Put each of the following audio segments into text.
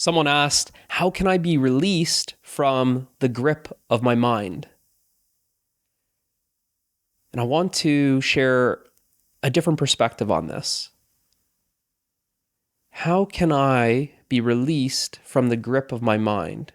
Someone asked, how can I be released from the grip of my mind? And I want to share a different perspective on this. How can I be released from the grip of my mind?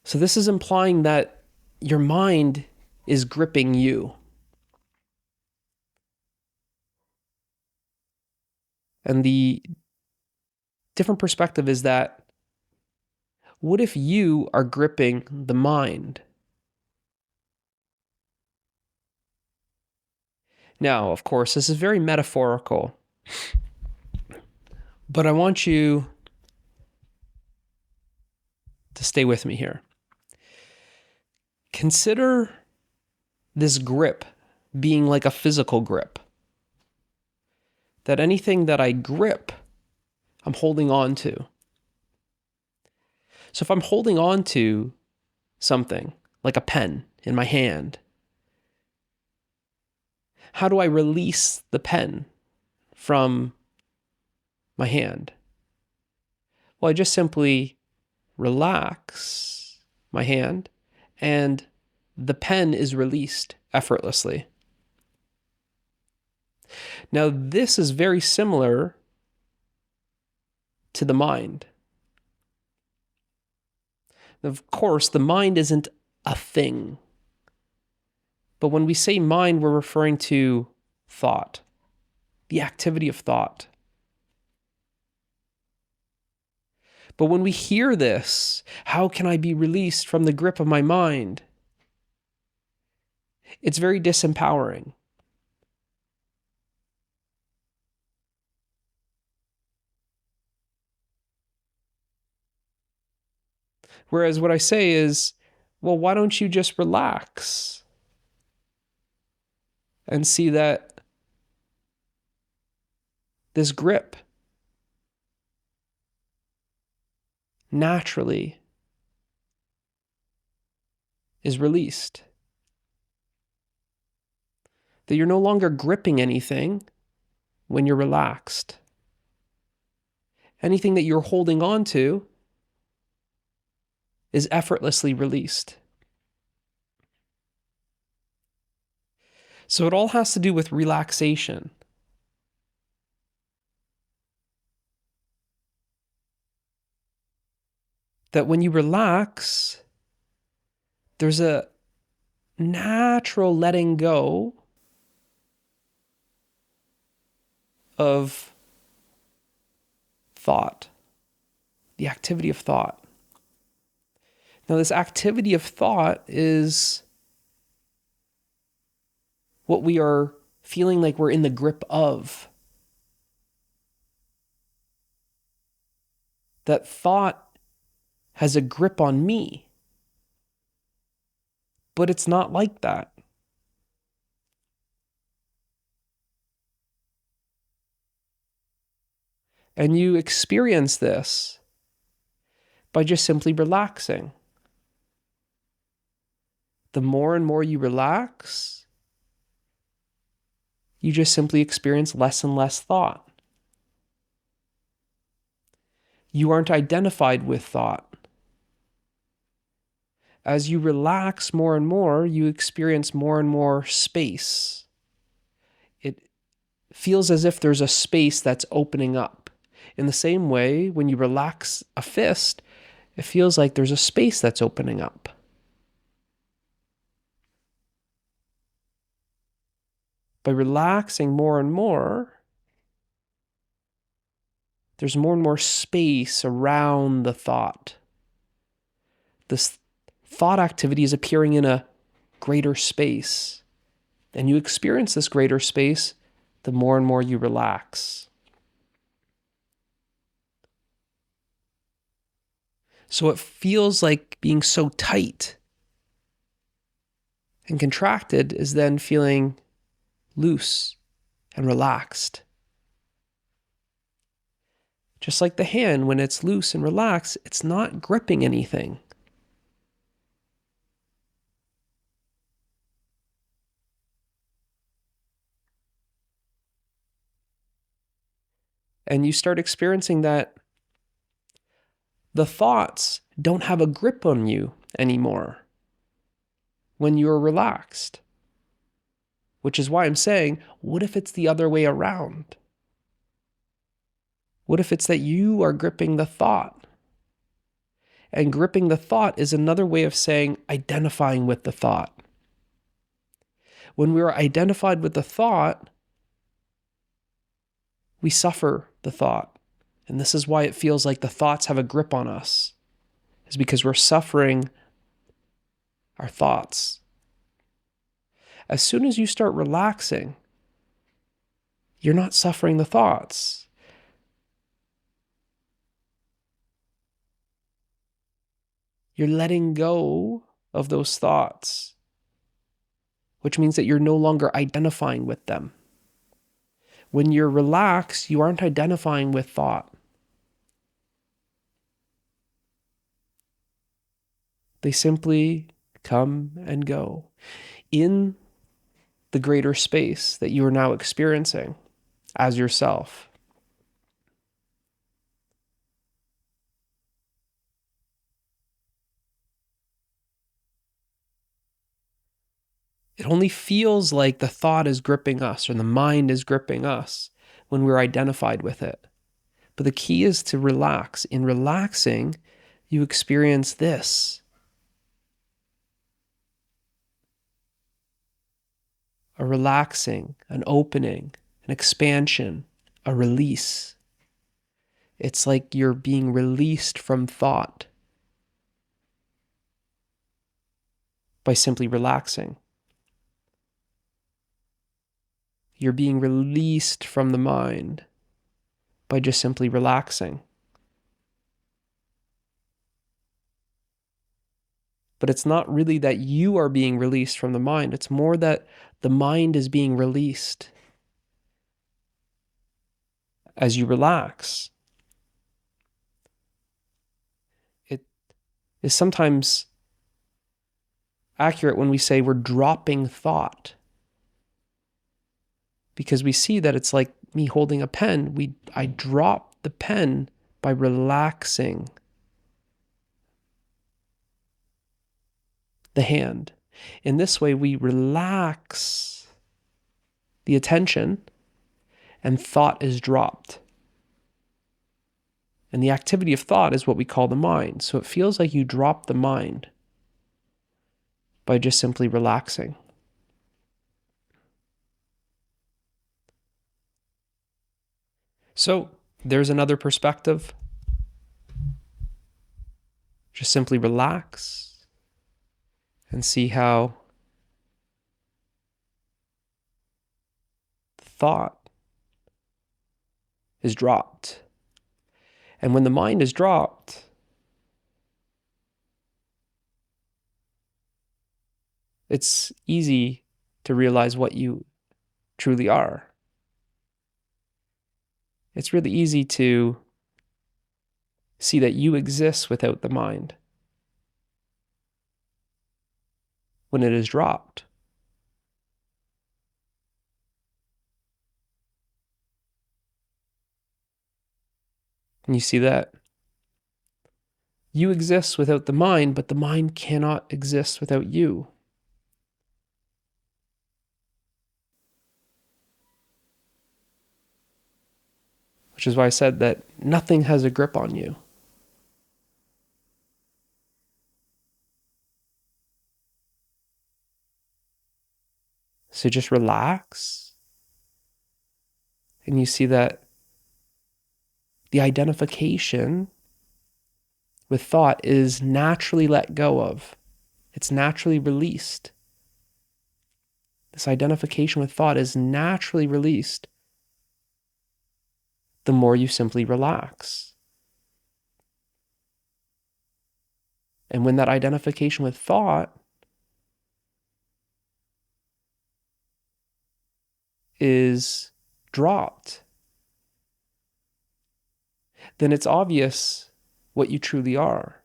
So this is implying that your mind is gripping you. And the different perspective is that, what if you are gripping the mind? Now, of course, this is very metaphorical, but I want you to stay with me here. Consider this grip being like a physical grip. That anything that I grip, I'm holding on to. So if I'm holding on to something, like a pen in my hand, how do I release the pen from my hand? Well, I just simply relax my hand and the pen is released effortlessly. Now, this is very similar to the mind. Of course, the mind isn't a thing. But when we say mind, we're referring to thought, the activity of thought. But when we hear this, how can I be released from the grip of my mind? It's very disempowering. Whereas what I say is, well, why don't you just relax and see that this grip naturally is released. That you're no longer gripping anything when you're relaxed. Anything that you're holding on to is effortlessly released. So it all has to do with relaxation. That when you relax, there's a natural letting go of thought, the activity of thought. Now, this activity of thought is what we are feeling like we're in the grip of. That thought has a grip on me, but it's not like that. And you experience this by just simply relaxing. The more and more you relax, you just simply experience less and less thought. You aren't identified with thought. As you relax more and more, you experience more and more space. It feels as if there's a space that's opening up. In the same way, when you relax a fist, it feels like there's a space that's opening up. By relaxing more and more, there's more and more space around the thought. This thought activity is appearing in a greater space. And you experience this greater space the more and more you relax. So it feels like being so tight and contracted is then feeling loose and relaxed. Just like the hand, when it's loose and relaxed, it's not gripping anything. And you start experiencing that the thoughts don't have a grip on you anymore when you're relaxed. Which is why I'm saying, what if it's the other way around? What if it's that you are gripping the thought? And gripping the thought is another way of saying identifying with the thought. When we are identified with the thought, we suffer the thought. And this is why it feels like the thoughts have a grip on us, is because we're suffering our thoughts. As soon as you start relaxing, you're not suffering the thoughts. You're letting go of those thoughts, which means that you're no longer identifying with them. When you're relaxed, you aren't identifying with thought. They simply come and go in the greater space that you are now experiencing as yourself. It only feels like the thought is gripping us or the mind is gripping us when we're identified with it. But the key is to relax. In relaxing, you experience this: a relaxing, an opening, an expansion, a release. It's like you're being released from thought by simply relaxing. You're being released from the mind by just simply relaxing. But it's not really that you are being released from the mind. It's more that the mind is being released as you relax. It is sometimes accurate when we say we're dropping thought, because we see that it's like me holding a pen. I drop the pen by relaxing the hand. In this way, we relax the attention and thought is dropped. And the activity of thought is what we call the mind. So it feels like you drop the mind by just simply relaxing. So there's another perspective. Just simply relax and see how thought is dropped. And when the mind is dropped, it's easy to realize what you truly are. It's really easy to see that you exist without the mind when it is dropped. And you see that you exist without the mind, but the mind cannot exist without you. Which is why I said that nothing has a grip on you. So just relax, and you see that the identification with thought is naturally let go of. It's naturally released. This identification with thought is naturally released the more you simply relax. And when that identification with thought is dropped, then it's obvious what you truly are.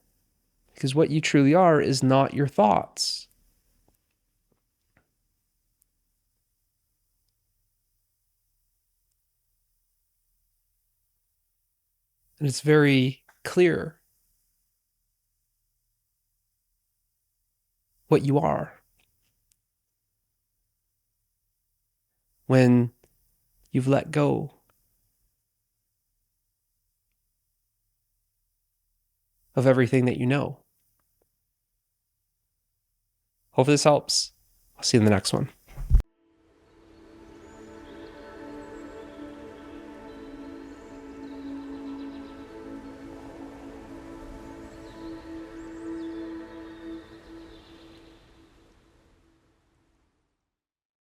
Because what you truly are is not your thoughts. And it's very clear what you are. When you've let go of everything that you know. Hope this helps. I'll see you in the next one.